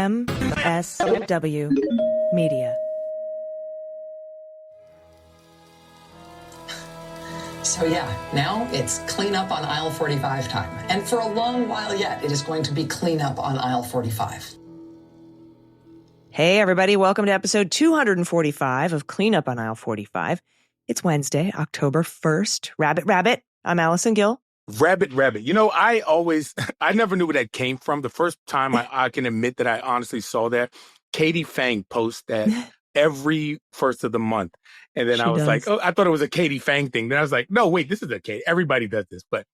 MSW Media. So yeah, now it's clean up on aisle 45 time. And for a long while yet, it is going to be clean up on aisle 45. Hey, everybody. Welcome to episode 245 of Clean Up on Aisle 45. It's Wednesday, October 1st. Rabbit. I'm Allison Gill. Rabbit. You know, I never knew where that came from. The first time I can admit that I honestly saw that, Katie Fang posts that every first of the month. And then I was like, oh, I thought it was a Katie Fang thing. Then I was like, no, wait, this is a Katie. Everybody does this. But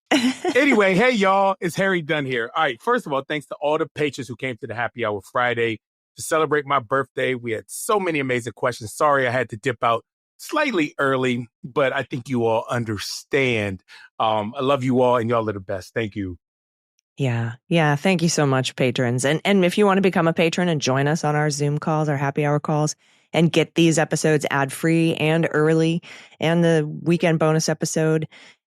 anyway, hey, y'all, it's Harry Dunn here. All right, first of all, thanks to all the patrons who came to the Happy Hour Friday to celebrate my birthday. We had so many amazing questions. Sorry I had to dip out slightly early, but I think you all understand. I love you all, and y'all are the best. Thank you. Yeah. Thank you so much, patrons. And if you want to become a patron and join us on our Zoom calls, our happy hour calls, and get these episodes ad-free and early, and the weekend bonus episode,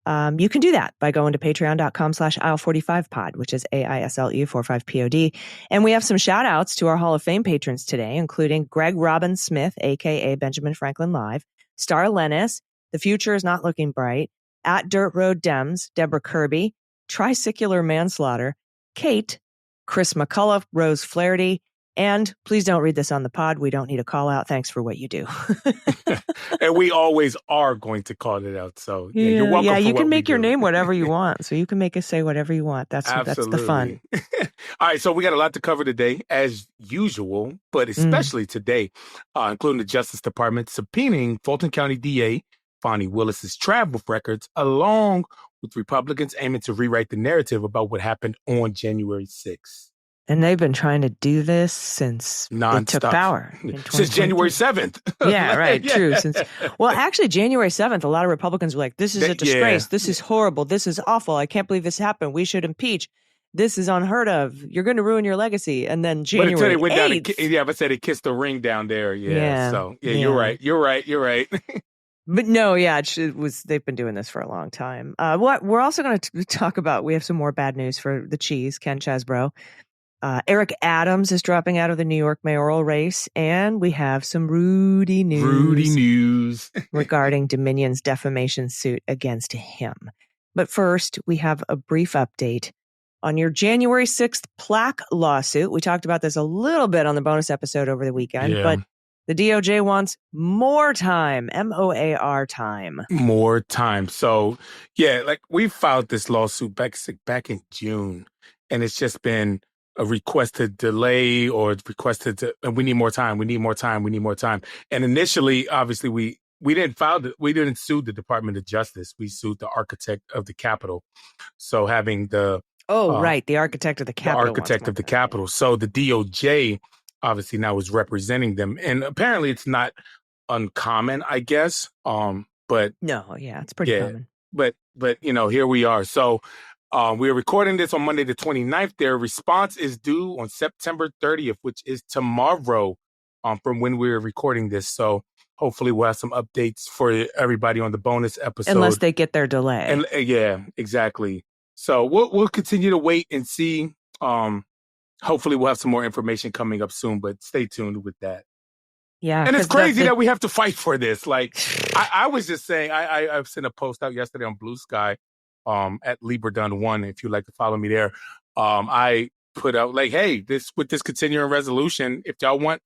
you can do that by going to patreon.com/aisle45pod, which is AISLE45POD. And we have some shout outs to our Hall of Fame patrons today, including Greg Robin Smith, aka Benjamin Franklin Live, Star Lennis, The Future is Not Looking Bright, At Dirt Road Dems, Deborah Kirby, Tricycular Manslaughter, Kate, Chris McCullough, Rose Flaherty, and please don't read this on the pod. We don't need a call out. Thanks for what you do. And we always are going to call it out. So you're welcome. Yeah, you can make your name whatever you want. So you can make us say whatever you want. That's the fun. All right. So we got a lot to cover today, as usual, but especially today, including the Justice Department subpoenaing Fulton County DA Fonnie Willis's travel records, along with Republicans aiming to rewrite the narrative about what happened on January 6th. And they've been trying to do this since they took power. Since January 7th. Yeah, right. True. Well, actually, January 7th, a lot of Republicans were like, this is a disgrace. Yeah. This is horrible. This is awful. I can't believe this happened. We should impeach. This is unheard of. You're going to ruin your legacy. And then January 8th. But said it kissed the ring down there. Yeah. So, you're right. But no, they've been doing this for a long time. What we're also going to talk about, we have some more bad news for the cheese, Ken Chesebro. Eric Adams is dropping out of the New York mayoral race, and we have some Rudy news regarding Dominion's defamation suit against him. But first, we have a brief update on your January 6th plaque lawsuit. We talked about this a little bit on the bonus episode over the weekend, but the DOJ wants more time, MOAR time. More time. So, we filed this lawsuit back in June, and it's just been a request to delay or requested to, and we need more time. And initially, obviously, we didn't sue the Department of Justice. We sued the architect of the Capitol. So having the the architect of the Capitol. So the DOJ obviously now is representing them, and apparently it's not uncommon, I guess. But it's pretty common. But here we are. So. We are recording this on Monday the 29th. Their response is due on September 30th, which is tomorrow from when we're recording this. So hopefully we'll have some updates for everybody on the bonus episode. Unless they get their delay. And yeah, exactly. So we'll continue to wait and see. Hopefully we'll have some more information coming up soon, but stay tuned with that. Yeah. And it's crazy that we have to fight for this. Like, I was just saying, I've sent a post out yesterday on Blue Sky. At Lieber Dunn 1, if you'd like to follow me there. I put out like, hey, this continuing resolution, if y'all want,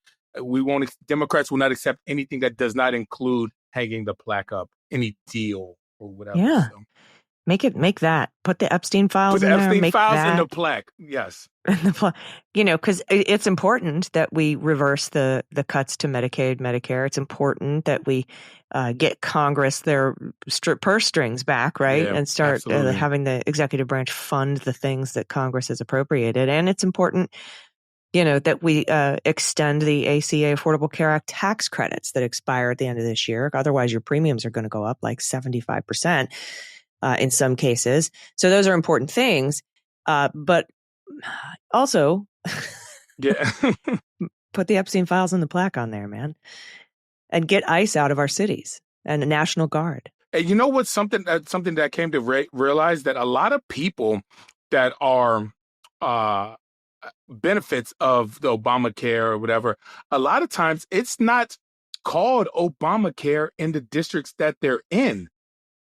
Democrats will not accept anything that does not include hanging the plaque up, any deal or whatever. Yeah. So. Make that. Put the Epstein files in there. Put the Epstein files in the plaque. Yes. Because it's important that we reverse the cuts to Medicaid, Medicare. It's important that we get Congress their purse strings back, right? And start having the executive branch fund the things that Congress has appropriated. And it's important, that we extend the ACA Affordable Care Act tax credits that expire at the end of this year. Otherwise, your premiums are going to go up like 75%. In some cases. So those are important things. But also, put the Epstein files and the plaque on there, man. And get ICE out of our cities and a National Guard. And you know what's something that I came to realize that a lot of people that are benefits of the Obamacare or whatever, a lot of times it's not called Obamacare in the districts that they're in.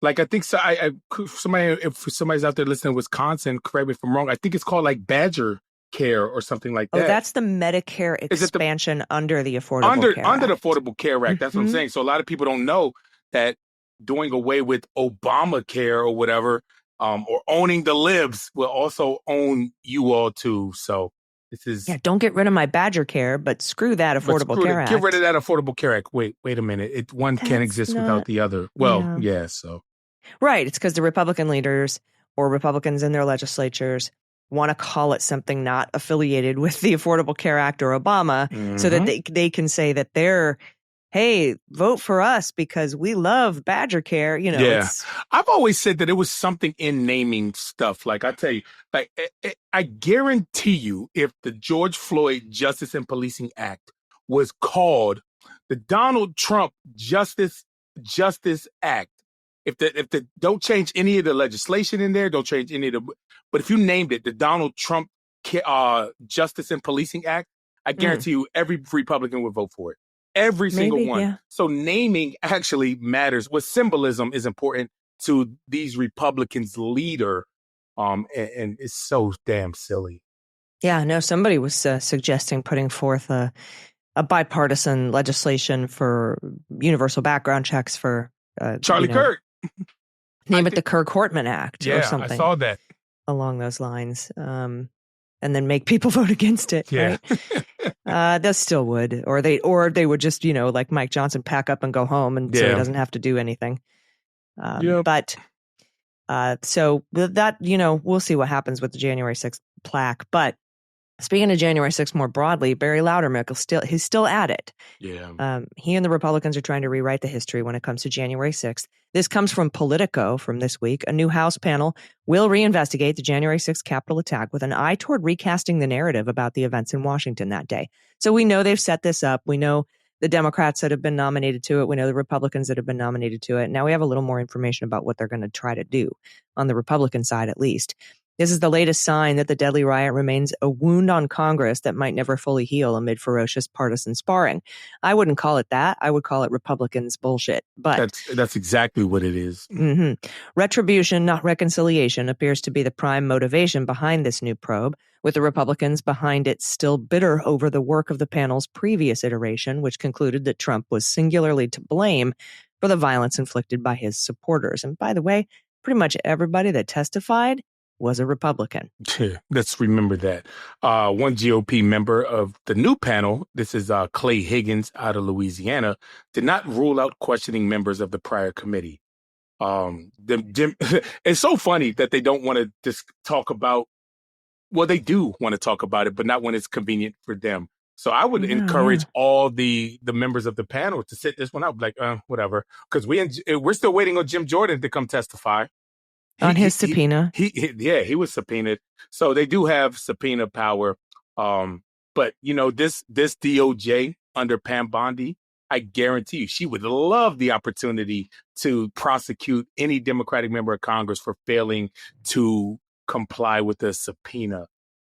Like, I think so. If somebody's out there listening in Wisconsin, correct me if I'm wrong. I think it's called like Badger Care or something like that. Oh, that's the Medicare expansion under the Affordable Care Under the Act. Affordable Care Act. That's what I'm saying. So a lot of people don't know that doing away with Obamacare or whatever, or owning the libs will also own you all too. So this is don't get rid of my Badger Care, but screw that Affordable Care Act. Get rid of that Affordable Care Act. Wait a minute. One can't exist without the other. Well, yeah. So right, it's because the Republican leaders or Republicans in their legislatures want to call it something not affiliated with the Affordable Care Act or Obama, so that they can say that they're, hey, vote for us because we love Badger Care. You know, I've always said that it was something in naming stuff. Like, I tell you, like, I guarantee you, if the George Floyd Justice and Policing Act was called the Donald Trump Justice Act, if the don't change any of the legislation in there, don't change any of the, but if you named it the Donald Trump Justice and Policing Act, I guarantee you every Republican would vote for it. Every single one. Yeah. So naming actually matters. What symbolism is important to these Republicans' leader, and it's so damn silly. Yeah, no, somebody was suggesting putting forth a bipartisan legislation for universal background checks for Charlie Kirk. Name it the Kirk-Hortman Act or something. I saw that. Along those lines. And then make people vote against it, right? They still would. Or they would just, like Mike Johnson, pack up and go home, and so he doesn't have to do anything. But so that, we'll see what happens with the January 6th plaque. But speaking of January 6th more broadly, Barry Loudermilk he's still at it. Yeah. He and the Republicans are trying to rewrite the history when it comes to January 6th. This comes from Politico from this week. A new House panel will reinvestigate the January 6th Capitol attack with an eye toward recasting the narrative about the events in Washington that day. So we know they've set this up. We know the Democrats that have been nominated to it. We know the Republicans that have been nominated to it. Now we have a little more information about what they're going to try to do on the Republican side, at least. This is the latest sign that the deadly riot remains a wound on Congress that might never fully heal amid ferocious partisan sparring. I wouldn't call it that. I would call it Republicans' bullshit. But that's exactly what it is. Retribution, not reconciliation, appears to be the prime motivation behind this new probe, with the Republicans behind it still bitter over the work of the panel's previous iteration, which concluded that Trump was singularly to blame for the violence inflicted by his supporters. And by the way, pretty much everybody that testified was a Republican. Let's remember that. One GOP member of the new panel, this is Clay Higgins out of Louisiana, did not rule out questioning members of the prior committee. It's so funny that they don't want to just talk about, well, they do want to talk about it, but not when it's convenient for them. So I would encourage all the members of the panel to sit this one out, like, whatever, because we're still waiting on Jim Jordan to come testify. On his subpoena. He was subpoenaed. So they do have subpoena power. But, this DOJ under Pam Bondi, I guarantee you, she would love the opportunity to prosecute any Democratic member of Congress for failing to comply with the subpoena.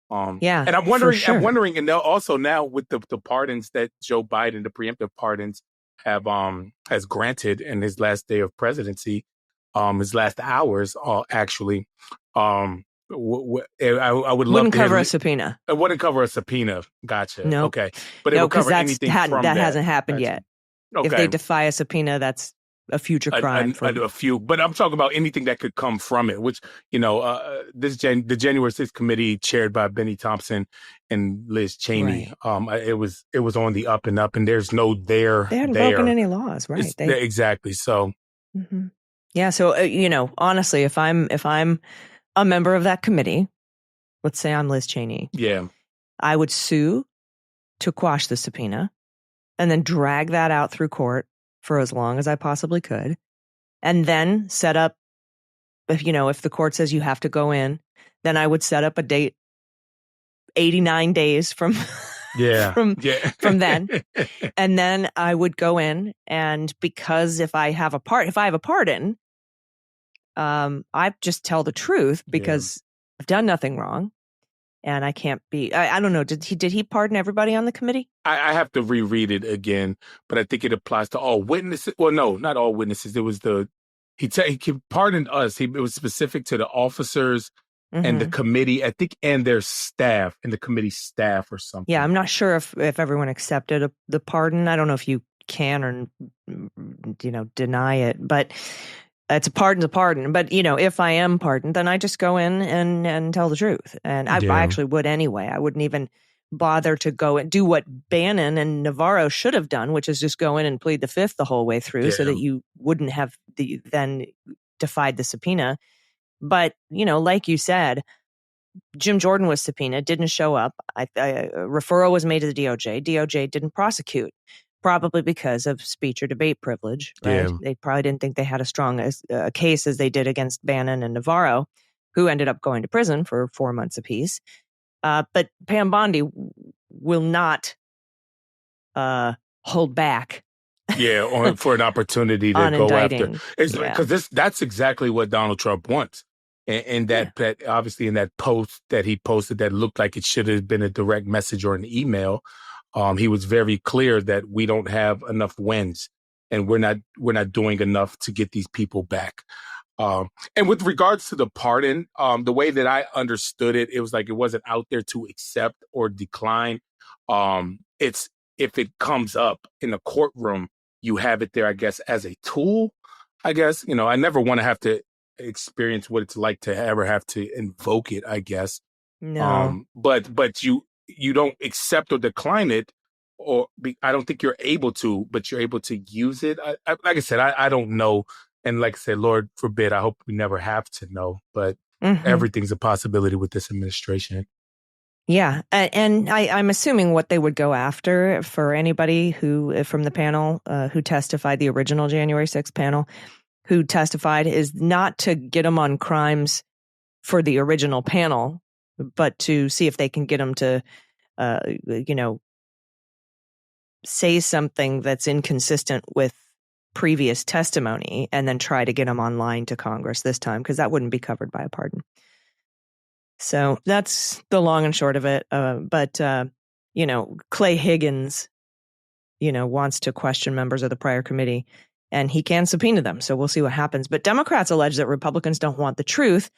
And I'm wondering, and also now with the pardons that Joe Biden, the preemptive pardons, has granted in his last day of presidency, his last hours, actually. I would love wouldn't cover a subpoena. It wouldn't cover a subpoena. Gotcha. No. Okay. But it would cover anything from that. That hasn't happened yet. Okay. If they defy a subpoena, that's a future crime. A few, but I'm talking about anything that could come from it, which, the January 6th committee chaired by Benny Thompson and Liz Cheney. Right. It was on the up and up, and there's no there. They hadn't broken any laws, right? Exactly. So. Mm-hmm. Yeah. So, honestly, if I'm a member of that committee, let's say I'm Liz Cheney. Yeah. I would sue to quash the subpoena and then drag that out through court for as long as I possibly could. And then set up, if the court says you have to go in, then I would set up a date 89 days from from then. And then I would go in, and because if I have a pardon, I just tell the truth because I've done nothing wrong. And I can't be, I don't know, did he pardon everybody on the committee? I have to reread it again, but I think it applies to all witnesses. Well, no, not all witnesses. It was he pardoned us. It was specific to the officers and the committee, I think, and their staff, and the committee staff or something. Yeah, I'm not sure if everyone accepted the pardon. I don't know if you can or, deny it, but it's a pardon. But, if I am pardoned, then I just go in and tell the truth. And I actually would anyway. I wouldn't even bother to go and do what Bannon and Navarro should have done, which is just go in and plead the fifth the whole way through so that you wouldn't have then defied the subpoena. But, like you said, Jim Jordan was subpoenaed, didn't show up. A referral was made to the DOJ. DOJ didn't prosecute, probably because of speech or debate privilege. Right? Yeah. They probably didn't think they had as strong a case as they did against Bannon and Navarro, who ended up going to prison for 4 months apiece. But Pam Bondi will not hold back. For an opportunity to go indicting. after. Because that's exactly what Donald Trump wants. And that obviously in that post that he posted that looked like it should have been a direct message or an email, he was very clear that we don't have enough wins and we're not doing enough to get these people back. And with regards to the pardon, the way that I understood it, it was like it wasn't out there to accept or decline. It's if it comes up in the courtroom, you have it there, I guess, as a tool. I guess, I never want to have to experience what it's like to ever have to invoke it, I guess. No. But you don't accept or decline it, I don't think you're able to, but you're able to use it. Like I said, I don't know. And like I said, Lord forbid, I hope we never have to know, but everything's a possibility with this administration. Yeah. And I'm assuming what they would go after for anybody who, from the panel who testified, the original January 6th panel, who testified, is not to get them on crimes for the original panel, but to see if they can get them to, say something that's inconsistent with previous testimony and then try to get them online to Congress this time, because that wouldn't be covered by a pardon. So that's the long and short of it. But Clay Higgins, wants to question members of the prior committee, and he can subpoena them. So we'll see what happens. But Democrats allege that Republicans don't want the truth.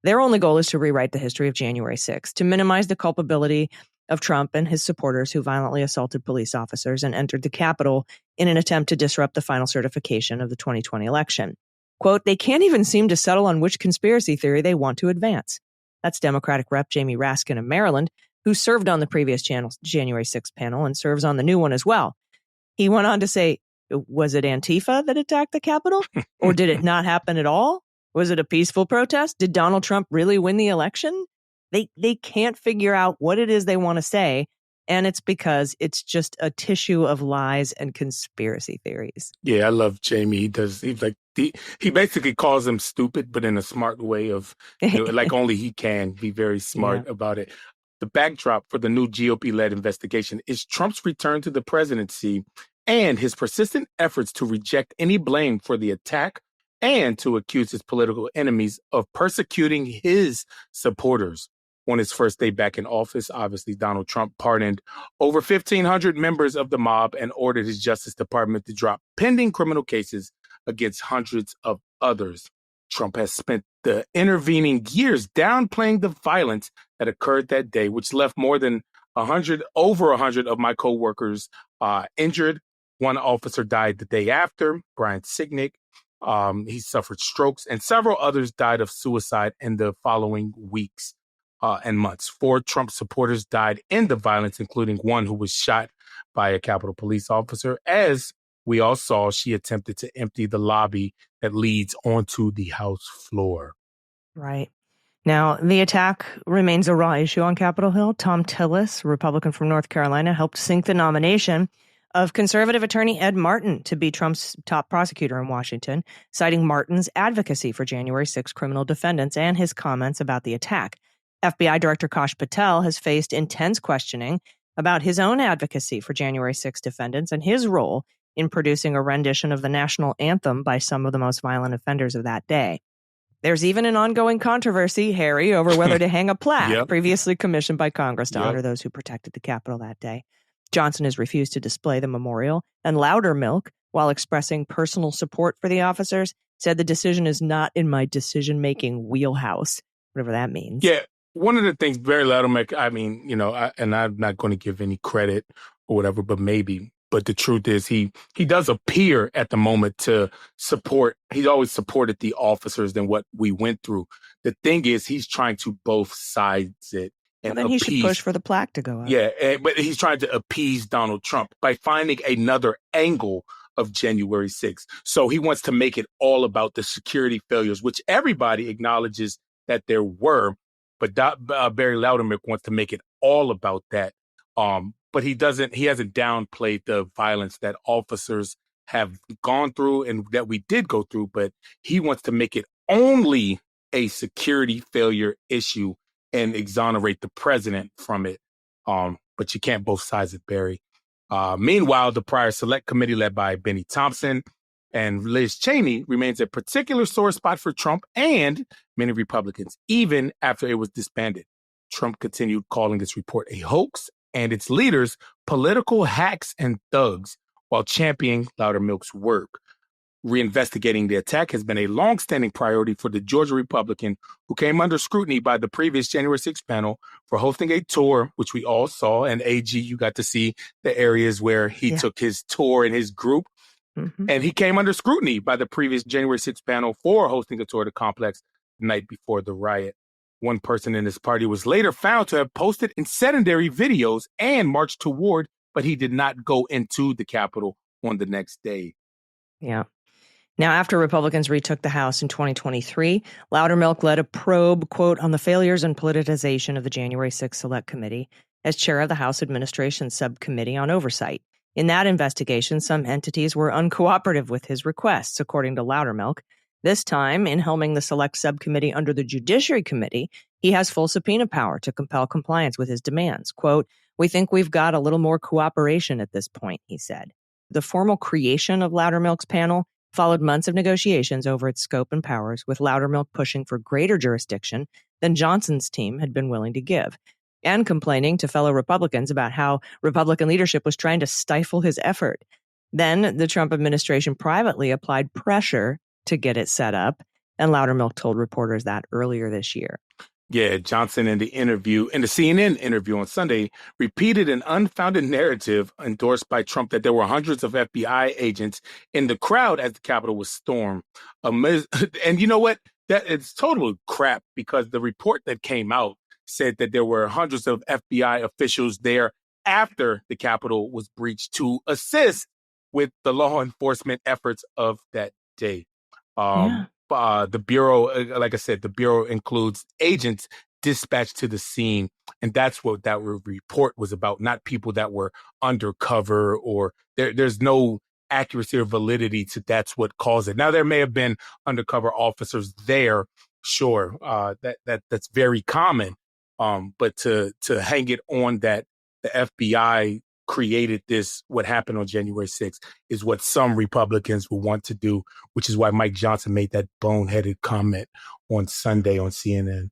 Their only goal is to rewrite the history of January 6th, to minimize the culpability of Trump and his supporters who violently assaulted police officers and entered the Capitol in an attempt to disrupt the final certification of the 2020 election. Quote, they can't even seem to settle on which conspiracy theory they want to advance. That's Democratic Rep. Jamie Raskin of Maryland, who served on the previous January 6th panel and serves on the new one as well. He went on to say, was it Antifa that attacked the Capitol? Or did it not happen at all? Was it a peaceful protest? Did Donald Trump really win the election? They can't figure out what it is they want to say. And it's because it's just a tissue of lies and conspiracy theories. Yeah, I love Jamie. He basically calls them stupid, but in a smart way of, like only he can be very smart about it. The backdrop for the new GOP-led investigation is Trump's return to the presidency and his persistent efforts to reject any blame for the attack and to accuse his political enemies of persecuting his supporters. On his first day back in office, obviously, Donald Trump pardoned over 1,500 members of the mob and ordered his Justice Department to drop pending criminal cases against hundreds of others. Trump has spent the intervening years downplaying the violence that occurred that day, which left more than over 100 of my coworkers injured. One officer died the day after, Brian Signick. He suffered strokes, and several others died of suicide in the following weeks and months. 4 Trump supporters died in the violence, including one who was shot by a Capitol Police officer. As we all saw, she attempted to empty the lobby that leads onto the House floor. Right. Now, the attack remains a raw issue on Capitol Hill. Tom Tillis, Republican from North Carolina, helped sink the nomination of conservative attorney Ed Martin to be Trump's top prosecutor in Washington, citing Martin's advocacy for January 6 criminal defendants and his comments about the attack. FBI Director Kash Patel has faced intense questioning about his own advocacy for January 6 defendants and his role in producing a rendition of the national anthem by some of the most violent offenders of that day. There's even an ongoing controversy, Harry, over whether to hang a plaque previously commissioned by Congress to honor those who protected the Capitol that day. Johnson has refused to display the memorial, and Loudermilk, while expressing personal support for the officers, said the decision is not in my decision-making wheelhouse, whatever that means. Yeah, one of the things, Barry Loudermilk, I mean, and I'm not going to give any credit or whatever, but maybe. But the truth is he does appear at the moment to support. He's always supported the officers than what we went through. The thing is, he's trying to both sides it. And then he should push for the plaque to go up. Yeah, but he's trying to appease Donald Trump by finding another angle of January 6th. So he wants to make it all about the security failures, which everybody acknowledges that there were. But Barry Loudermilk wants to make it all about that. But he hasn't downplayed the violence that officers have gone through and that we did go through. But he wants to make it only a security failure issue and exonerate the president from it. But you can't both sides it, Barry. Meanwhile, the prior select committee led by Benny Thompson and Liz Cheney remains a particular sore spot for Trump and many Republicans, even after it was disbanded. Trump continued calling this report a hoax and its leaders political hacks and thugs while championing Loudermilk's work. Reinvestigating the attack has been a longstanding priority for the Georgia Republican who came under scrutiny by the previous January 6th panel for hosting a tour, which we all saw. And AG, you got to see the areas where he took his tour and his group. Mm-hmm. And he came under scrutiny by the previous January 6th panel for hosting a tour of the complex the night before the riot. One person in his party was later found to have posted incendiary videos and marched toward, but he did not go into the Capitol on the next day. Yeah. Now, after Republicans retook the House in 2023, Loudermilk led a probe, quote, on the failures and politicization of the January 6th Select Committee as chair of the House Administration Subcommittee on Oversight. In that investigation, some entities were uncooperative with his requests, according to Loudermilk. This time, in helming the Select Subcommittee under the Judiciary Committee, he has full subpoena power to compel compliance with his demands. Quote, we think we've got a little more cooperation at this point, he said. The formal creation of Loudermilk's panel followed months of negotiations over its scope and powers, with Loudermilk pushing for greater jurisdiction than Johnson's team had been willing to give, and complaining to fellow Republicans about how Republican leadership was trying to stifle his effort. Then the Trump administration privately applied pressure to get it set up, and Loudermilk told reporters that earlier this year. Yeah, Johnson in the CNN interview on Sunday, repeated an unfounded narrative endorsed by Trump that there were hundreds of FBI agents in the crowd as the Capitol was stormed. And you know what? That it's total crap, because the report that came out said that there were hundreds of FBI officials there after the Capitol was breached to assist with the law enforcement efforts of that day. The Bureau, like I said, the Bureau includes agents dispatched to the scene. And that's what that report was about, not people that were undercover, or there's no accuracy or validity to that's what caused it. Now, there may have been undercover officers there. Sure. That's very common. But to hang it on that the FBI created this, what happened on January 6th, is what some Republicans will want to do, which is why Mike Johnson made that boneheaded comment on Sunday on CNN.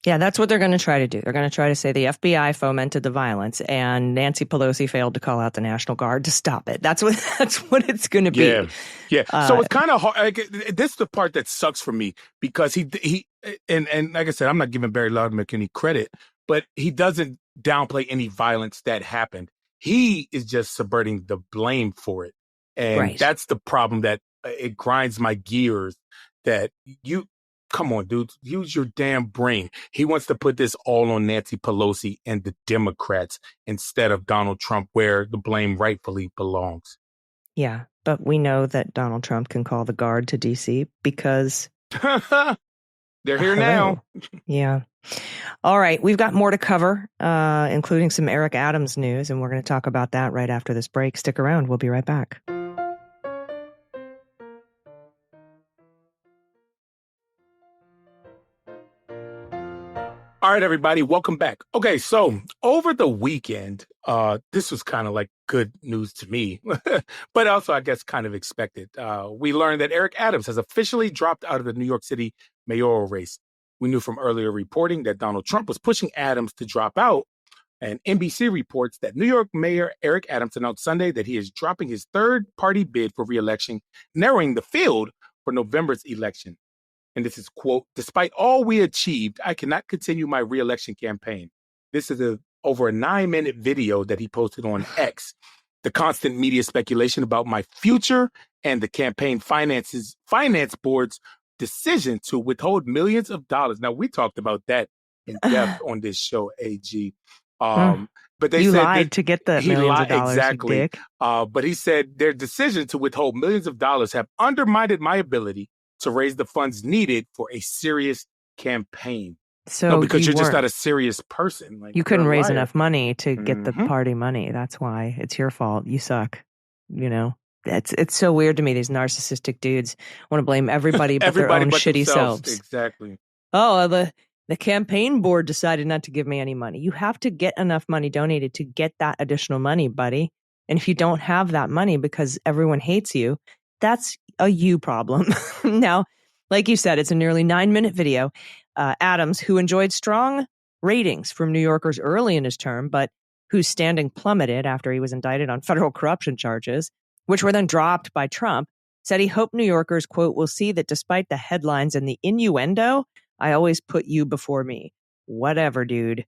Yeah, that's what they're going to try to do. They're going to try to say the FBI fomented the violence and Nancy Pelosi failed to call out the National Guard to stop it. That's what it's going to be. Yeah. So it's kind of hard. Like, this is the part that sucks for me, because he and like I said, I'm not giving Barry Loudermilk any credit, but he doesn't downplay any violence that happened. He is just subverting the blame for it. And that's the problem, that it grinds my gears, that come on, dude, use your damn brain. He wants to put this all on Nancy Pelosi and the Democrats instead of Donald Trump, where the blame rightfully belongs. Yeah, but we know that Donald Trump can call the Guard to D.C. because they're here now. Yeah. All right. We've got more to cover, including some Eric Adams news, and we're going to talk about that right after this break. Stick around. We'll be right back. All All right, everybody, welcome back. Okay, so over the weekend, this was kind of like good news to me, but also I guess kind of expected. We learned that Eric Adams has officially dropped out of the New York City mayoral race. We knew from earlier reporting that Donald Trump was pushing Adams to drop out, and NBC reports that New York Mayor Eric Adams announced Sunday that he is dropping his third-party bid for re-election, narrowing the field for November's election. And this is, quote, "Despite all we achieved, I cannot continue my re-election campaign." This is over a 9-minute video that he posted on X. The constant media speculation about my future and the campaign finance board's decision to withhold millions of dollars. Now, we talked about that in depth on this show, AG. But they you said lied to get the millions of dollars, exactly. you dick. But he said their decision to withhold millions of dollars have undermined my ability to raise the funds needed for a serious campaign. So no, because you're just weren't- not a serious person. Like, you couldn't you're a raise liar. enough money to get the Mhm. party money. That's why. It's your fault. You suck. You know? It's so weird to me, these narcissistic dudes want to blame everybody but their own shitty themselves. selves. Exactly. Oh, the campaign board decided not to give me any money. You have to get enough money donated to get that additional money, buddy. And if you don't have that money because everyone hates you, that's a you problem. Now, like you said, it's a nearly 9-minute video. Adams, who enjoyed strong ratings from New Yorkers early in his term, but whose standing plummeted after he was indicted on federal corruption charges, which were then dropped by Trump, said he hoped New Yorkers, quote, "will see that despite the headlines and the innuendo, I always put you before me." Whatever, dude.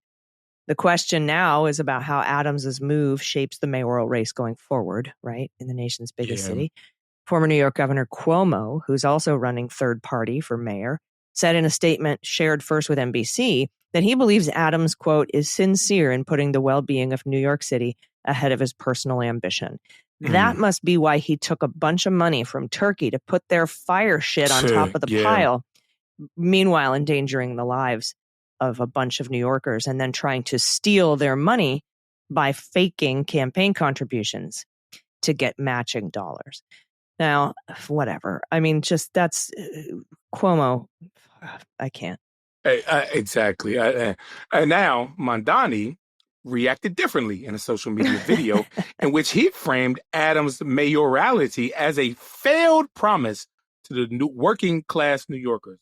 The question now is about how Adams's move shapes the mayoral race going forward, right, in the nation's biggest city. Former New York Governor Cuomo, who's also running third party for mayor, said in a statement shared first with NBC that he believes Adams, quote, "is sincere in putting the well-being of New York City ahead of his personal ambition." That must be why he took a bunch of money from Turkey to put their fire shit on top of the pile, meanwhile endangering the lives of a bunch of New Yorkers and then trying to steal their money by faking campaign contributions to get matching dollars. Now, whatever. I mean, just that's Cuomo. I can't. Exactly. And now Mondani reacted differently in a social media video in which he framed Adams' mayoralty as a failed promise to the working class New Yorkers.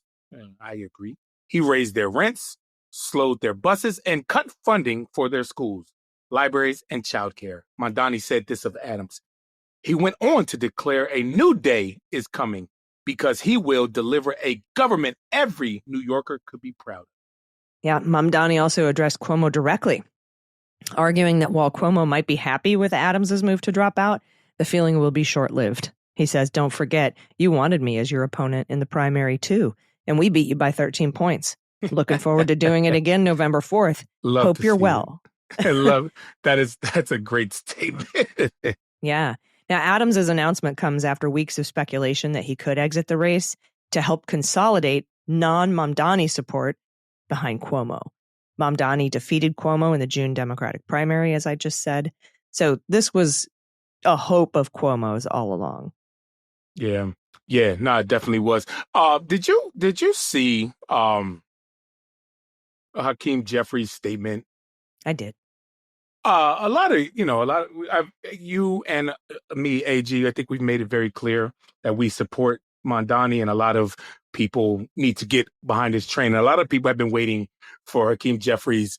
I agree. He raised their rents, slowed their buses, and cut funding for their schools, libraries, and childcare. Mondani said this of Adams. He went on to declare a new day is coming because he will deliver a government every New Yorker could be proud of. Yeah, Mamdani also addressed Cuomo directly, arguing that while Cuomo might be happy with Adams's move to drop out, the feeling will be short-lived. He says, "Don't forget, you wanted me as your opponent in the primary too, and we beat you by 13 points. Looking forward to doing it again November 4th. Hope you're well." I love it. That's a great statement. Yeah. Now, Adams's announcement comes after weeks of speculation that he could exit the race to help consolidate non-Mamdani support behind Cuomo. Mamdani defeated Cuomo in the June Democratic primary, as I just said. So this was a hope of Cuomo's all along. Yeah, no, it definitely was. Did you see Hakeem Jeffries' statement? I did. You and me, AG, I think we've made it very clear that we support Mondani, and a lot of people need to get behind his train. And a lot of people have been waiting for Hakeem Jeffries'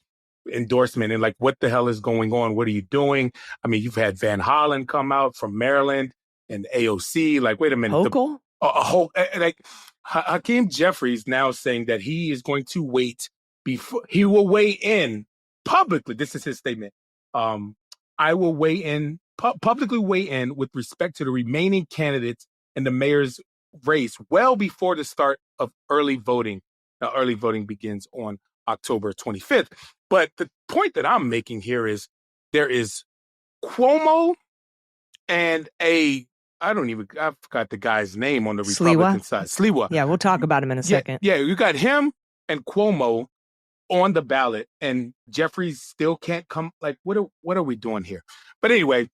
endorsement and like, what the hell is going on? What are you doing? I mean, you've had Van Hollen come out from Maryland and AOC. Like, wait a minute. Hochul? Hakeem Jeffries now saying that he is going to wait before he will weigh in publicly. This is his statement. I will publicly weigh in with respect to the remaining candidates in the mayor's race well before the start of early voting. Now, early voting begins on October 25th. But the point that I'm making here is there is Cuomo and I forgot the guy's name on the Republican side. Sliwa. Yeah, we'll talk about him in a second. Yeah, you got him and Cuomo on the ballot, and Jeffries still can't come. Like, what are we doing here? But anyway,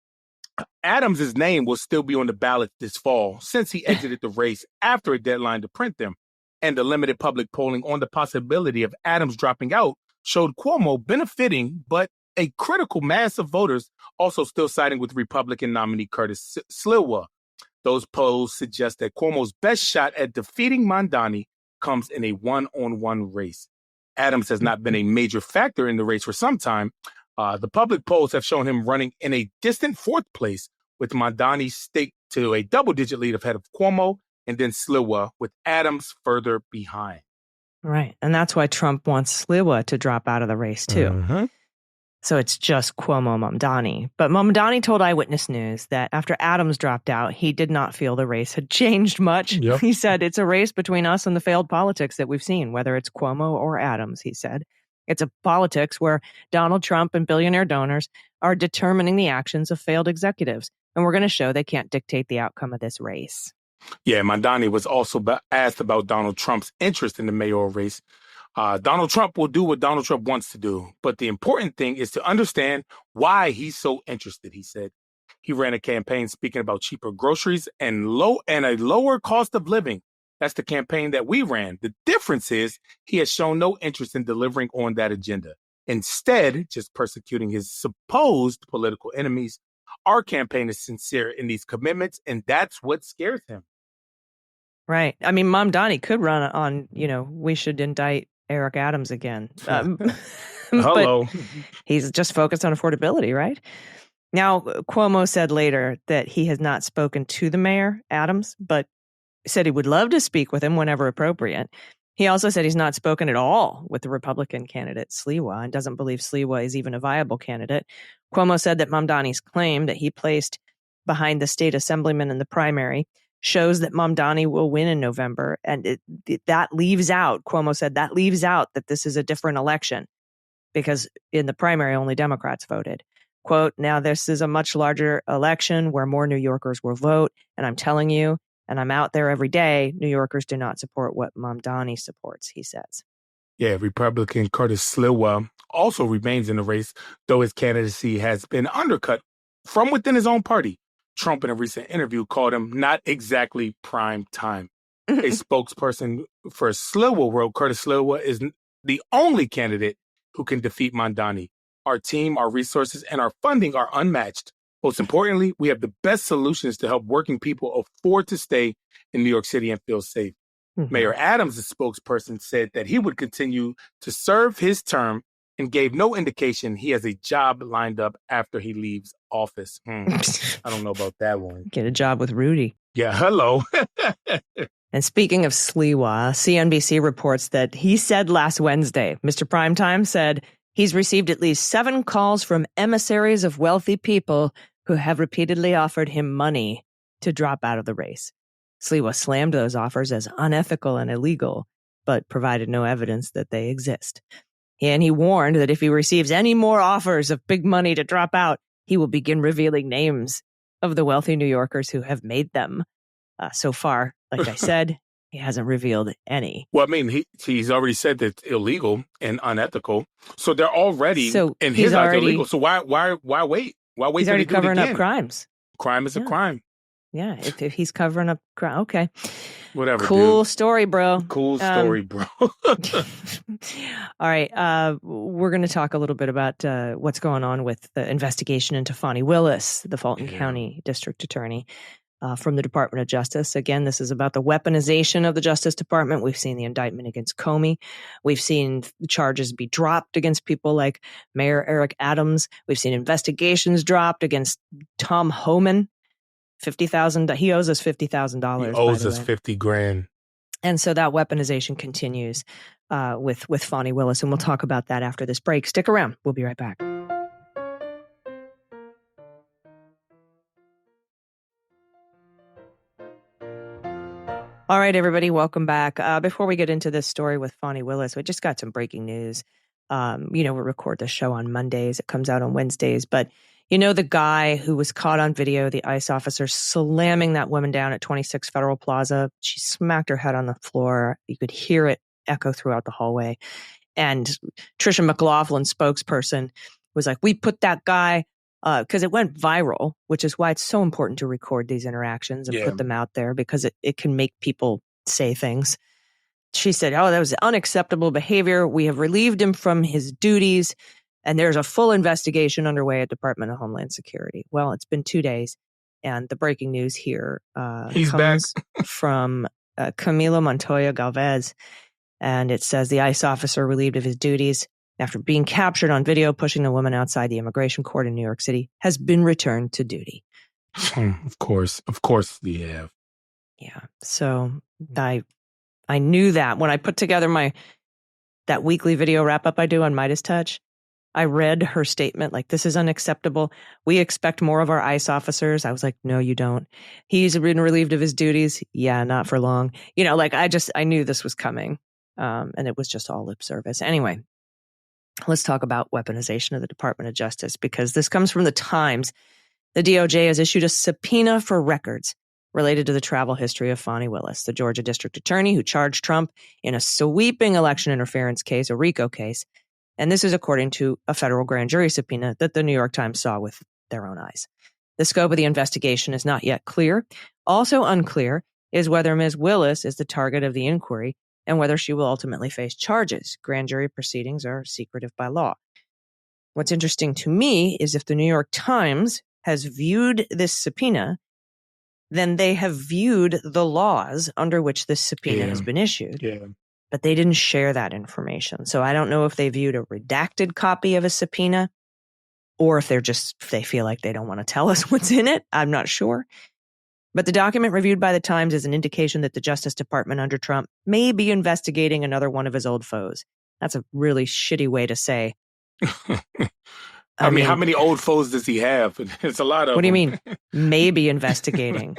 Adams's name will still be on the ballot this fall since he exited the race after a deadline to print them, and the limited public polling on the possibility of Adams dropping out showed Cuomo benefiting, but a critical mass of voters also still siding with Republican nominee Curtis Sliwa. Those polls suggest that Cuomo's best shot at defeating Mamdani comes in a one-on-one race. Adams has not been a major factor in the race for some time. The public polls have shown him running in a distant fourth place, with Mamdani staked to a double-digit lead ahead of Cuomo, and then Sliwa, with Adams further behind. Right. And that's why Trump wants Sliwa to drop out of the race, too. Mm-hmm. So it's just Cuomo Mamdani. But Mamdani told Eyewitness News that after Adams dropped out, he did not feel the race had changed much. Yep. He said, it's a race between us and the failed politics that we've seen, whether it's Cuomo or Adams, he said. It's a politics where Donald Trump and billionaire donors are determining the actions of failed executives. And we're going to show they can't dictate the outcome of this race. Yeah, Mamdani was also asked about Donald Trump's interest in the mayoral race. Donald Trump will do what Donald Trump wants to do. But the important thing is to understand why he's so interested, he said. He ran a campaign speaking about cheaper groceries and a lower cost of living. That's the campaign that we ran. The difference is he has shown no interest in delivering on that agenda. Instead, just persecuting his supposed political enemies. Our campaign is sincere in these commitments, and that's what scares him. Right. I mean, Mamdani could run on, we should indict Eric Adams again. Hello. But he's just focused on affordability, right? Now, Cuomo said later that he has not spoken to the mayor, Adams, but said he would love to speak with him whenever appropriate. He also said he's not spoken at all with the Republican candidate, Sliwa, and doesn't believe Sliwa is even a viable candidate. Cuomo said that Mamdani's claim that he placed behind the state assemblyman in the primary shows that Mamdani will win in November. And that leaves out, Cuomo said, that leaves out that this is a different election because in the primary, only Democrats voted. Quote, now this is a much larger election where more New Yorkers will vote. And I'm telling you, and I'm out there every day, New Yorkers do not support what Mamdani supports, he says. Yeah, Republican Curtis Sliwa also remains in the race, though his candidacy has been undercut from within his own party. Trump, in a recent interview, called him not exactly prime time. A spokesperson for Sliwa wrote, Curtis Sliwa is the only candidate who can defeat Mamdani. Our team, our resources, and our funding are unmatched. Most importantly, we have the best solutions to help working people afford to stay in New York City and feel safe. Mm-hmm. Mayor Adams, the spokesperson, said that he would continue to serve his term and gave no indication he has a job lined up after he leaves office. I don't know about that one. Get a job with Rudy. Yeah, hello. And speaking of Sliwa, CNBC reports that he said last Wednesday, Mr. Primetime said he's received at least 7 calls from emissaries of wealthy people who have repeatedly offered him money to drop out of the race. Sliwa slammed those offers as unethical and illegal, but provided no evidence that they exist. And he warned that if he receives any more offers of big money to drop out, he will begin revealing names of the wealthy New Yorkers who have made them. So far, like I said, he hasn't revealed any. Well, I mean, he's already said that it's illegal and unethical. So they're already, in his eyes, illegal. So why wait? Why wait? He's already covering up crimes. Crime is a crime. Yeah, if he's covering up crime, okay. Whatever. Cool story, bro. Cool story, bro. All right, we're going to talk a little bit about what's going on with the investigation into Fonnie Willis, the Fulton County District Attorney from the Department of Justice. Again, this is about the weaponization of the Justice Department. We've seen the indictment against Comey. We've seen charges be dropped against people like Mayor Eric Adams. We've seen investigations dropped against Tom Homan. $50,000. He owes us $50,000. He owes us $50,000. And so that weaponization continues with Fonnie Willis, and we'll talk about that after this break. Stick around. We'll be right back. All right, everybody, welcome back. Before we get into this story with Fonnie Willis, we just got some breaking news. We record this show on Mondays. It comes out on Wednesdays, but the guy who was caught on video, the ICE officer slamming that woman down at 26 Federal Plaza. She smacked her head on the floor. You could hear it echo throughout the hallway. And Tricia McLaughlin, spokesperson, was like, we put that guy, because it went viral, which is why it's so important to record these interactions and put them out there, because it can make people say things she said, that was unacceptable behavior. We have relieved him from his duties, and there's a full investigation underway at Department of Homeland Security. Well, it's been 2 days, and the breaking news here comes from Camilo Montoya Galvez, and it says the ICE officer relieved of his duties after being captured on video pushing the woman outside the immigration court in New York City has been returned to duty. Of course we have. Yeah. So I knew that when I put together that weekly video wrap up I do on Midas Touch. I read her statement like, this is unacceptable. We expect more of our ICE officers. I was like, no, you don't. He's been relieved of his duties. Yeah, not for long. I knew this was coming. And it was just all lip service. Anyway, let's talk about weaponization of the Department of Justice, because this comes from the Times. The DOJ has issued a subpoena for records related to the travel history of Fonnie Willis, the Georgia district attorney who charged Trump in a sweeping election interference case, a RICO case. And this is according to a federal grand jury subpoena that the New York Times saw with their own eyes. The scope of the investigation is not yet clear. Also unclear is whether Ms. Willis is the target of the inquiry and whether she will ultimately face charges. Grand jury proceedings are secretive by law. What's interesting to me is if the New York Times has viewed this subpoena, then they have viewed the laws under which this subpoena has been issued. Yeah. But they didn't share that information. So I don't know if they viewed a redacted copy of a subpoena or if they feel like they don't want to tell us what's in it. I'm not sure. But the document reviewed by the Times is an indication that the Justice Department under Trump may be investigating another one of his old foes. That's a really shitty way to say. I mean, how many old foes does he have? It's a lot of them. What do you mean? Maybe investigating.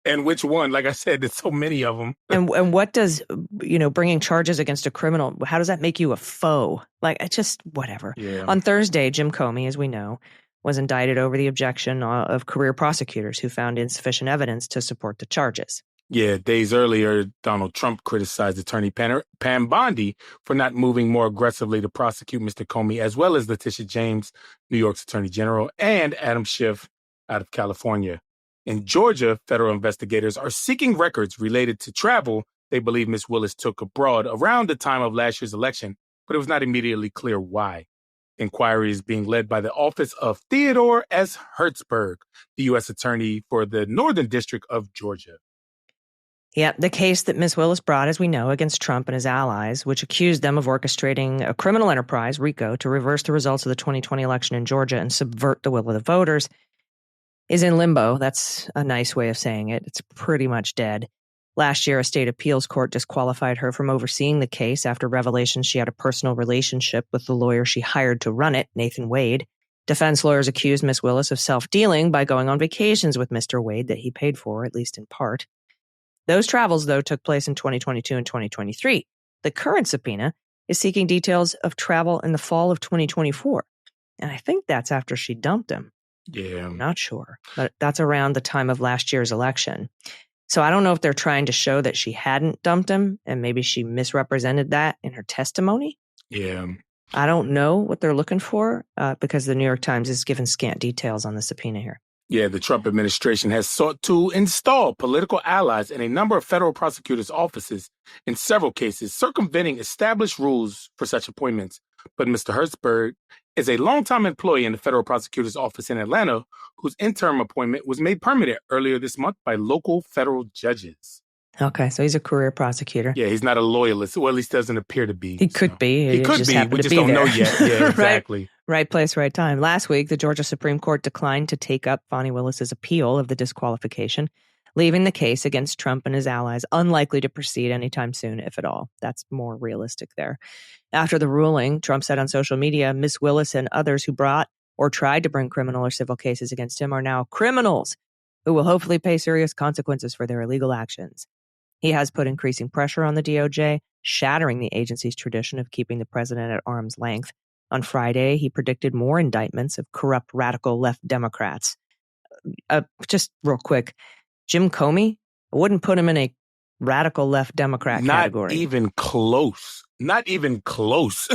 And which one? Like I said, there's so many of them. And what does, bringing charges against a criminal, how does that make you a foe? Like, it's just whatever. Yeah. On Thursday, Jim Comey, as we know, was indicted over the objection of career prosecutors who found insufficient evidence to support the charges. Yeah, days earlier, Donald Trump criticized attorney Pam Bondi for not moving more aggressively to prosecute Mr. Comey, as well as Letitia James, New York's attorney general, and Adam Schiff out of California. In Georgia, federal investigators are seeking records related to travel they believe Ms. Willis took abroad around the time of last year's election, but it was not immediately clear why. Inquiry is being led by the office of Theodore S. Hertzberg, the U.S. attorney for the Northern District of Georgia. Yeah, the case that Ms. Willis brought, as we know, against Trump and his allies, which accused them of orchestrating a criminal enterprise, RICO, to reverse the results of the 2020 election in Georgia and subvert the will of the voters, is in limbo. That's a nice way of saying it. It's pretty much dead. Last year, a state appeals court disqualified her from overseeing the case after revelations she had a personal relationship with the lawyer she hired to run it, Nathan Wade. Defense lawyers accused Ms. Willis of self-dealing by going on vacations with Mr. Wade that he paid for, at least in part. Those travels, though, took place in 2022 and 2023. The current subpoena is seeking details of travel in the fall of 2024. And I think that's after she dumped him. Yeah. I'm not sure, but that's around the time of last year's election. So I don't know if they're trying to show that she hadn't dumped him and maybe she misrepresented that in her testimony. Yeah. I don't know what they're looking for because the New York Times is given scant details on the subpoena here. Yeah, the Trump administration has sought to install political allies in a number of federal prosecutors' offices in several cases, circumventing established rules for such appointments. But Mr. Hertzberg is a longtime employee in the federal prosecutor's office in Atlanta, whose interim appointment was made permanent earlier this month by local federal judges. Okay, so he's a career prosecutor. Yeah, he's not a loyalist. Well, at least doesn't appear to be. He could be. He could be. We just don't know yet. Yeah, exactly. Right place, right time. Last week, the Georgia Supreme Court declined to take up Fonnie Willis's appeal of the disqualification, leaving the case against Trump and his allies unlikely to proceed anytime soon, if at all. That's more realistic there. After the ruling, Trump said on social media, Ms. Willis and others who brought or tried to bring criminal or civil cases against him are now criminals who will hopefully pay serious consequences for their illegal actions. He has put increasing pressure on the DOJ, shattering the agency's tradition of keeping the president at arm's length. On Friday, he predicted more indictments of corrupt radical left Democrats. Just real quick, Jim Comey, I wouldn't put him in a radical left Democrat category. Not even close. Not even close.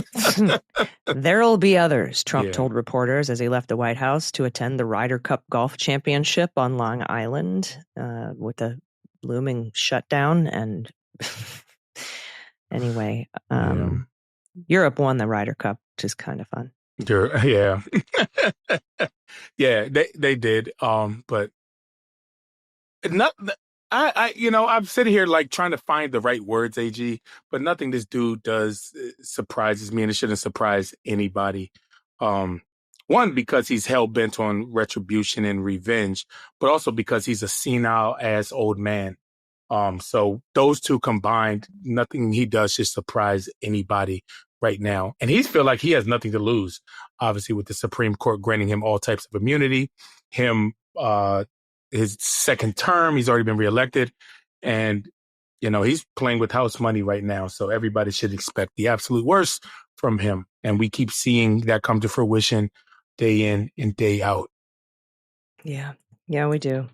There'll be others, Trump told reporters as he left the White House to attend the Ryder Cup Golf Championship on Long Island with a looming shutdown. And Anyway, Europe won the Ryder Cup, which is kind of fun. Yeah. Yeah, they did. But not, I'm sitting here like trying to find the right words, AG, but nothing this dude does surprises me, and it shouldn't surprise anybody. One, because he's hell-bent on retribution and revenge, but also because he's a senile-ass old man. So those two combined, nothing he does should surprise anybody right now. And he feel like he has nothing to lose, obviously, with the Supreme Court granting him all types of immunity. His second term, he's already been reelected. And, he's playing with house money right now. So everybody should expect the absolute worst from him. And we keep seeing that come to fruition day in and day out. Yeah, we do.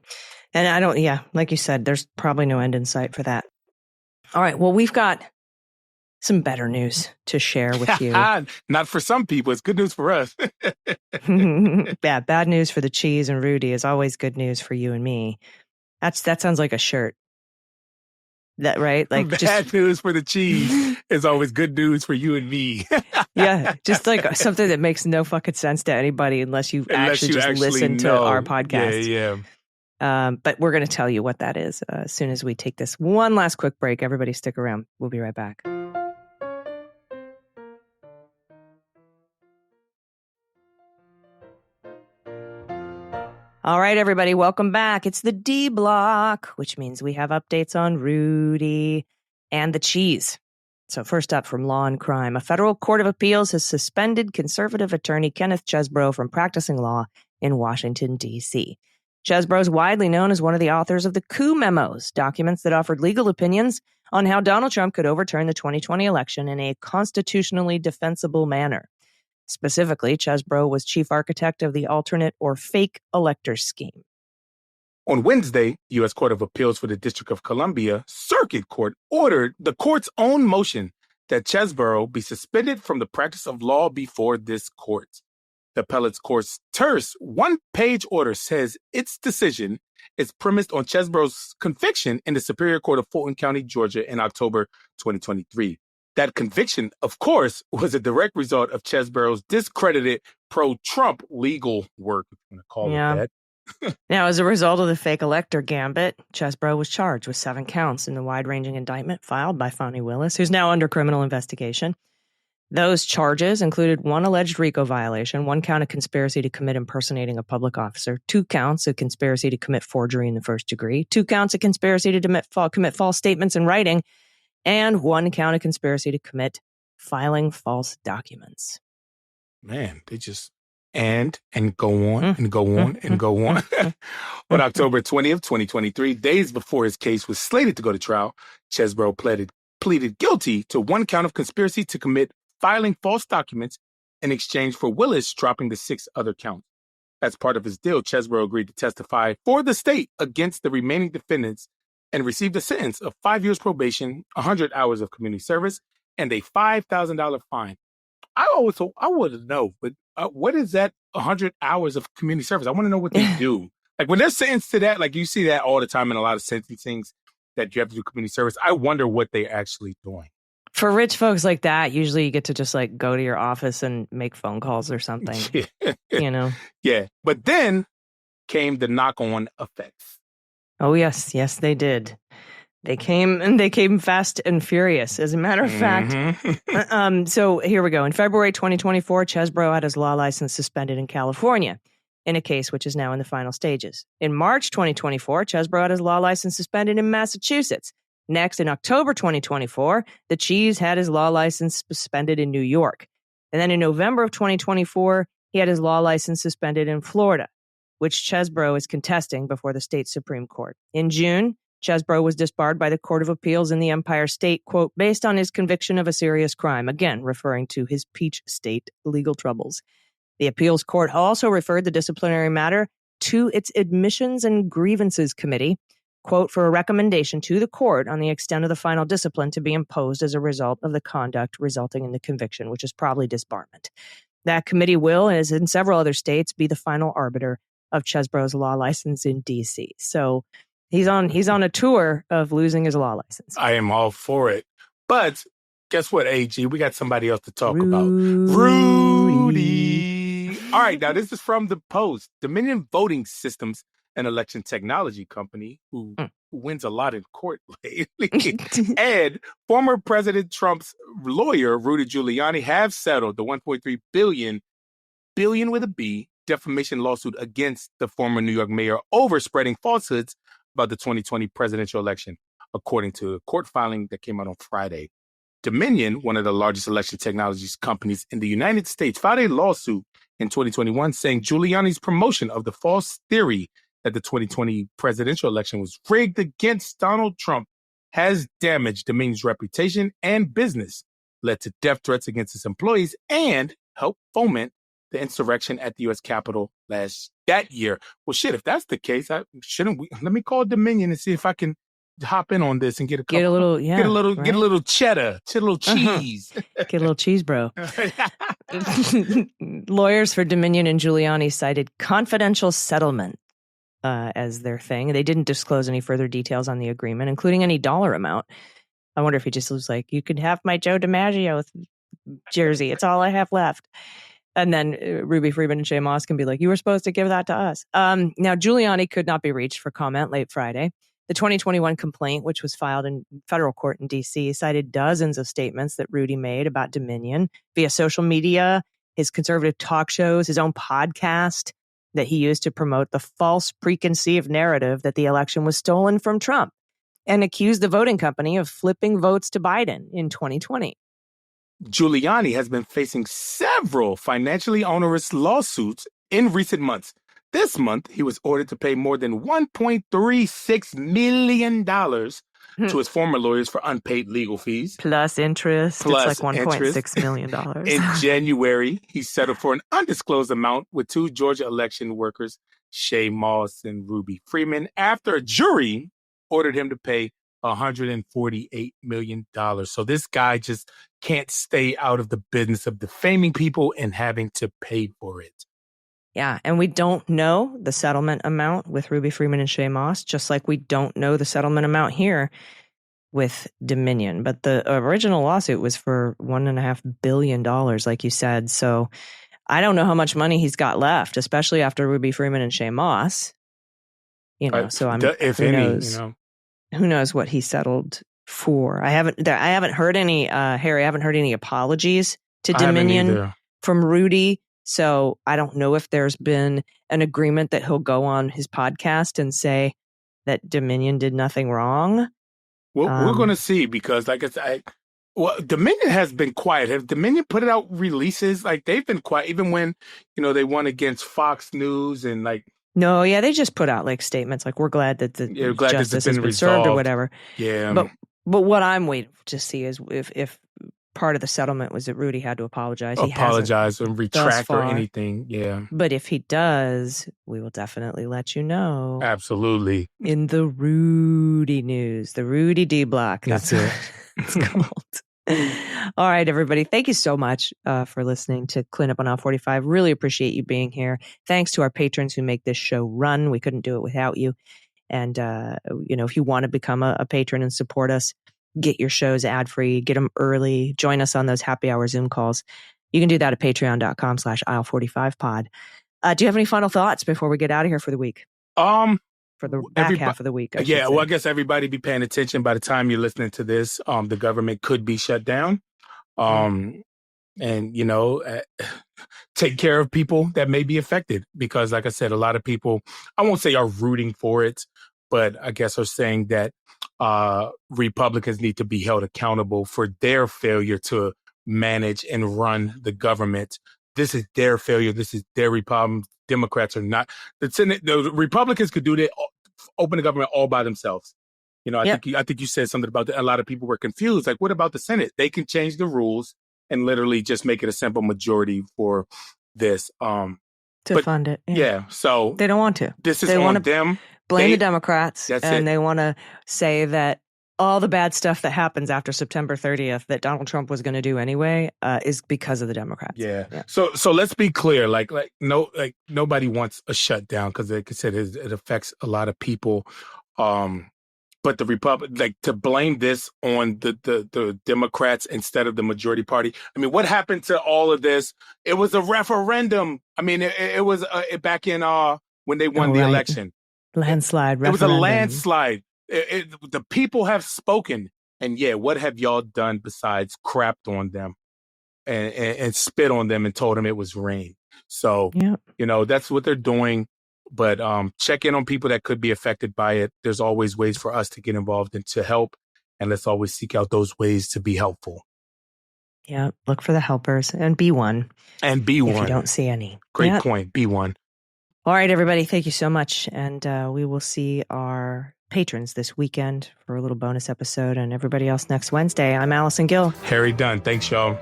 And like you said, there's probably no end in sight for that. All right, well, we've got some better news to share with you. Not for some people, it's good news for us. Yeah, bad news for the cheese and Rudy is always good news for you and me. That sounds like a shirt. That right? Like bad news for the cheese is always good news for you and me. Yeah, just like something that makes no fucking sense to anybody unless you actually listen to our podcast. Yeah. But we're going to tell you what that is as soon as we take this one last quick break. Everybody stick around. We'll be right back. All right, everybody, welcome back. It's the D block, which means we have updates on Rudy and the cheese. So first up from Law and Crime, a federal court of appeals has suspended conservative attorney Kenneth Chesbro from practicing law in Washington, D.C. Chesbro is widely known as one of the authors of the coup memos, documents that offered legal opinions on how Donald Trump could overturn the 2020 election in a constitutionally defensible manner. Specifically, Chesbro was chief architect of the alternate or fake elector scheme. On Wednesday, the U.S. Court of Appeals for the District of Columbia Circuit Court ordered the court's own motion that Chesbro be suspended from the practice of law before this court. The appellate's court's terse one-page order says its decision is premised on Chesbro's conviction in the Superior Court of Fulton County, Georgia in October 2023. That conviction, of course, was a direct result of Chesbro's discredited pro-Trump legal work, if you want to call it that. Now, as a result of the fake elector gambit, Chesbro was charged with 7 counts in the wide-ranging indictment filed by Fonnie Willis, who's now under criminal investigation. Those charges included 1 alleged RICO violation, 1 count of conspiracy to commit impersonating a public officer, 2 counts of conspiracy to commit forgery in the first degree, 2 counts of conspiracy to commit false statements in writing, and 1 count of conspiracy to commit filing false documents. Man, they just and go on and go on and go on. On October 20th, 2023, days before his case was slated to go to trial, Chesbro pleaded guilty to 1 count of conspiracy to commit filing false documents in exchange for Willis dropping the 6 other counts. As part of his deal, Chesbro agreed to testify for the state against the remaining defendants and received a sentence of 5 years probation, 100 hours of community service, and a $5,000 fine. I want to know, but what is that 100 hours of community service? I want to know what they do. Like when they're sentenced to that, like you see that all the time in a lot of sentencings that you have to do community service. I wonder what they're actually doing. For rich folks like that, usually you get to just like go to your office and make phone calls or something, Yeah. But then came the knock-on effects. Oh, yes, they did. They came fast and furious. As a matter of fact, so here we go. In February 2024, Chesbro had his law license suspended in California in a case which is now in the final stages. In March 2024, Chesbro had his law license suspended in Massachusetts. Next, in October 2024, the Cheese had his law license suspended in New York. And then in November of 2024, he had his law license suspended in Florida, which Chesbro is contesting before the state Supreme Court. In June, Chesbro was disbarred by the Court of Appeals in the Empire State, quote, based on his conviction of a serious crime, again referring to his Peach State legal troubles. The appeals court also referred the disciplinary matter to its Admissions and Grievances Committee, quote, for a recommendation to the court on the extent of the final discipline to be imposed as a result of the conduct resulting in the conviction, which is probably disbarment. That committee will, as in several other states, be the final arbiter of Chesbro's law license in D.C. So he's on a tour of losing his law license. I am all for it. But Guess what, AG? We got somebody else to talk Rudy. about. Rudy. All right, now this is from the Post. Dominion Voting Systems, an election technology company who wins a lot in court lately, and former President Trump's lawyer, Rudy Giuliani, have settled the $1.3 billion with a B, defamation lawsuit against the former New York mayor over spreading falsehoods about the 2020 presidential election, according to a court filing that came out on Friday. Dominion, one of the largest election technologies companies in the United States, filed a lawsuit in 2021 saying Giuliani's promotion of the false theory that the 2020 presidential election was rigged against Donald Trump has damaged Dominion's reputation and business, led to death threats against its employees, and helped foment the insurrection at the U.S. Capitol that year. Well, shit, if that's the case, let me call Dominion and see if I can hop in on this and get a little cheddar, get a little cheese. Get a little cheese, bro. Lawyers for Dominion and Giuliani cited confidential settlement as their thing. They didn't disclose any further details on the agreement, including any dollar amount. I wonder if he just was like, you could have my Joe DiMaggio jersey. It's all I have left. And then Ruby Freeman and Shay Moss can be like, you were supposed to give that to us. Now, Giuliani could not be reached for comment late Friday. The 2021 complaint, which was filed in federal court in D.C., cited dozens of statements that Rudy made about Dominion via social media, his conservative talk shows, his own podcast that he used to promote the false preconceived narrative that the election was stolen from Trump, and accused the voting company of flipping votes to Biden in 2020. Giuliani has been facing several financially onerous lawsuits in recent months. This month, he was ordered to pay more than $1.36 million to his former lawyers for unpaid legal fees. Plus interest. It's like $1.6 million. In January, he settled for an undisclosed amount with two Georgia election workers, Shay Moss and Ruby Freeman, after a jury ordered him to pay $148 million. So this guy just can't stay out of the business of defaming people and having to pay for it. Yeah, and we don't know the settlement amount with Ruby Freeman and Shay Moss, just like we don't know the settlement amount here with Dominion. But the original lawsuit was for $1.5 billion, like you said. So I don't know how much money he's got left, especially after Ruby Freeman and Shay Moss. So who knows what he settled for? I haven't heard any, Harry. I haven't heard any apologies to Dominion from Rudy. So I don't know if there's been an agreement that he'll go on his podcast and say that Dominion did nothing wrong. Well, we're going to see, because like I said, Dominion has been quiet. Have Dominion put out releases? Like, they've been quiet, even when, they won against Fox News and like. No, yeah, they just put out like statements like, we're glad that justice has been served or whatever. Yeah. But what I'm waiting to see is if part of the settlement was that Rudy had to apologize. He apologize and retract or anything. Yeah. But if he does, we will definitely let you know. Absolutely. In the Rudy news, the Rudy D block. That's it. It's called. All right, everybody. Thank you so much for listening to Clean Up on Aisle 45. Really appreciate you being here. Thanks to our patrons who make this show run. We couldn't do it without you. And, if you want to become a patron and support us, get your shows ad-free, get them early, join us on those happy hour Zoom calls. You can do that at patreon.com/aisle45pod. Do you have any final thoughts before we get out of here for the week? For the back half of the week. I guess everybody be paying attention. By the time you're listening to this, the government could be shut down. And, take care of people that may be affected, because like I said, a lot of people, I won't say are rooting for it, but I guess are saying that Republicans need to be held accountable for their failure to manage and run the government. This is their failure. This is their problem. Democrats are not. The Republicans could do that, open the government all by themselves. I think you said something about that. A lot of people were confused. Like, what about the Senate? They can change the rules and literally just make it a simple majority for this. To fund it. Yeah. So they don't want to. This is on them. Blame the Democrats. And they want to say that all the bad stuff that happens after September 30th that Donald Trump was going to do anyway is because of the Democrats. Yeah. So let's be clear. Nobody wants a shutdown, because like I said, it affects a lot of people. But the to blame this on the Democrats instead of the majority party. I mean, what happened to all of this? It was a referendum. I mean, it was back in when they won the election. Landslide referendum. It was a landslide. The people have spoken. And yeah, what have y'all done besides crapped on them and spit on them and told them it was rain? So, that's what they're doing. But check in on people that could be affected by it. There's always ways for us to get involved and to help. And let's always seek out those ways to be helpful. Yeah. Look for the helpers and be one. And be one. If you don't see any. Great point. Be one. All right, everybody. Thank you so much. And we will see our patrons this weekend for a little bonus episode and everybody else next Wednesday. I'm Allison Gill. Harry Dunn. Thanks, y'all.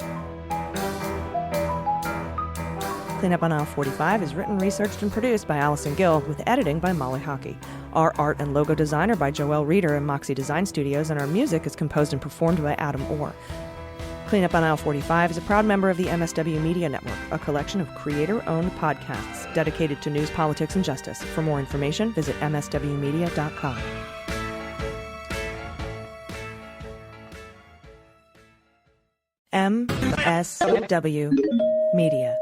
Cleanup on Aisle 45 is written, researched, and produced by Allison Gill with editing by Molly Hockey. Our art and logo design are by Joelle Reeder and Moxie Design Studios, and our music is composed and performed by Adam Orr. Cleanup on Aisle 45 is a proud member of the MSW Media Network, a collection of creator-owned podcasts dedicated to news, politics, and justice. For more information, visit mswmedia.com. MSW Media.